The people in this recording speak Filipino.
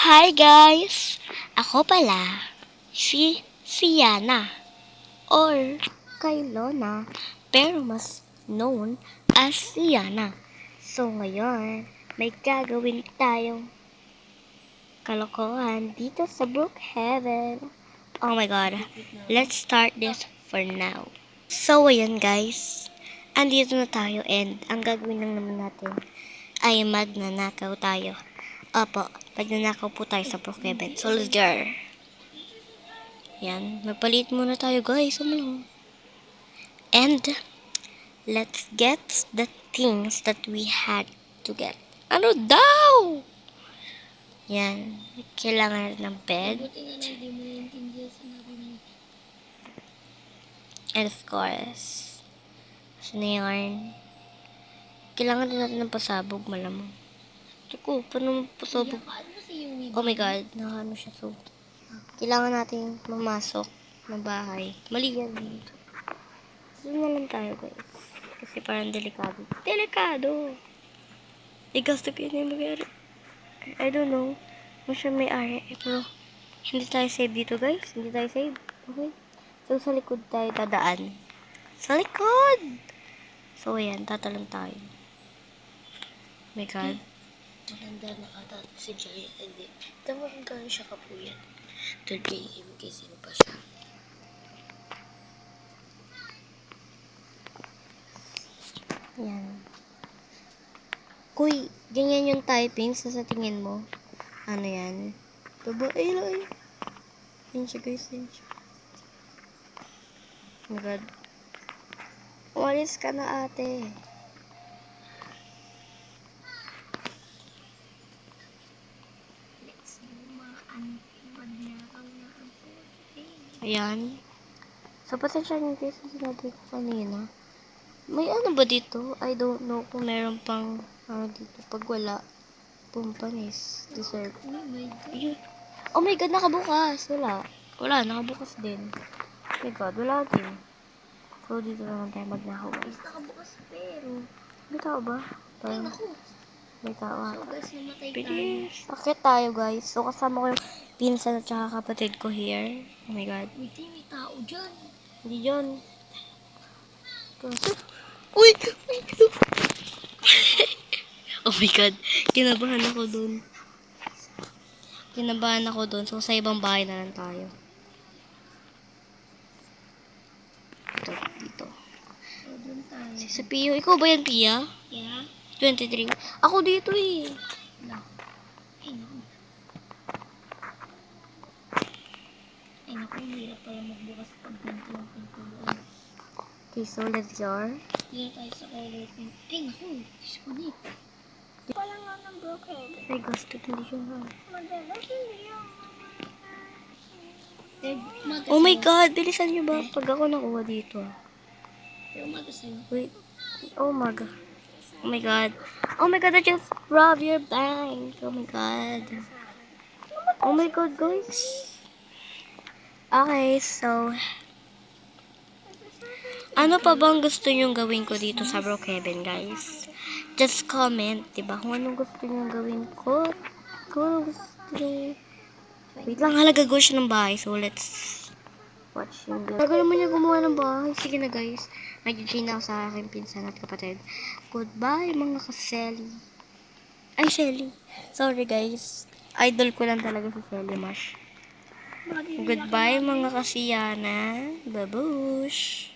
Hi guys! Ako pala, si Siana or Kailona, pero mas known as Siana. So ngayon, may gagawin tayong kalokohan dito sa Brookhaven. Oh my god, let's start this for now. So ayan guys, andito na tayo and ang gagawin lang naman natin ay magnanakaw tayo. Opo, magnanakaw po tayo sa Brookhaven. So let's go. Yan, magpalit muna tayo guys. And let's get the things that we had to get. Ano daw? Yan, kailangan natin ng bed. And of course, yarn. Kailangan din natin ng pasabog, malamang. Tuko, paano pasabog? Oh my god, nakano siya. So, kailangan natin mamasok ng bahay. Mali yan dito. Doon na lang tayo guys. Kasi parang delikado. Delikado! Igasto ko yun yung magyari. I don't know. Kung siya may ari. Pero, hindi tayo save dito guys. Hindi tayo save. Okay? So, sa likod tayo dadaan. Sa likod! So, ayan. Tatalon tayo. Oh my god. Malanda na ata si Jaya. Hindi. Tawag gano'n siya kapuyan. 3 AM kasi pa siya. Yan. Kuy, ganyan yung typing sa tingin mo. Ano yan? Babae lang. Yan siya guys. Yan siya. Oh my god. Umalis ka na ate. Ayan. So, pasensya nyo guys, sinabi ko kanina. May ano ba dito? I don't know kung meron pang dito. Pag wala, pumpanis. Deserve. Ayun. Oh my god, nakabukas. Wala. Wala, nakabukas din. Oh my god, wala din. So, dito naman tayo magnakaw. Nakabukas pero. May tao ba? Parang, may tao ata. So, guys, namatay tayo. Bilis. Akit tayo, guys. So, kasama ko yung pinsan at saka kapatid ko here. Oh my god. May tao dyan. Hindi dyan. Uy! Oh my god. Kinabahan ako dun. So, sa ibang bahay na lang tayo. Dito. So, dun tayo. Si Pio. Ikaw ba yan, Pia? Yeah. 23. Ako dito eh. No. Ay, naku. Ay, naku. Hirap pala magbukas pag ganito yung pintuan. Okay, so let's go. Dito tayo sa color pink. Ay, naku. Disconnect. Pala nga ng broken. Ay, gusto. Hindi siya ha. Oh my god, bilisan nyo ba? Pag ako nakuha dito. Pero umaga sa'yo. Wait. Oh my god. Oh my god. Oh my god, I just robbed your bank. Oh my god. Oh my god, guys. Okay, so ano pa bang gusto nyong gawin ko dito sa Brookhaven, guys? Just comment, diba? Kung anong gusto nyong gawin ko. Kung anong gusto nyo. Wait lang, gagawa siya ng bahay. So, let's watch yung vlog. Bago naman niya gumawa ng bahay. Sige na, guys. Nag-G na ako sa aking pinsan at kapatid. Goodbye, mga ka-Selly. Ay, Shelly. Sorry, guys. Idol ko lang talaga si Shelly Mash. Goodbye, mga ka-Siana. Babush.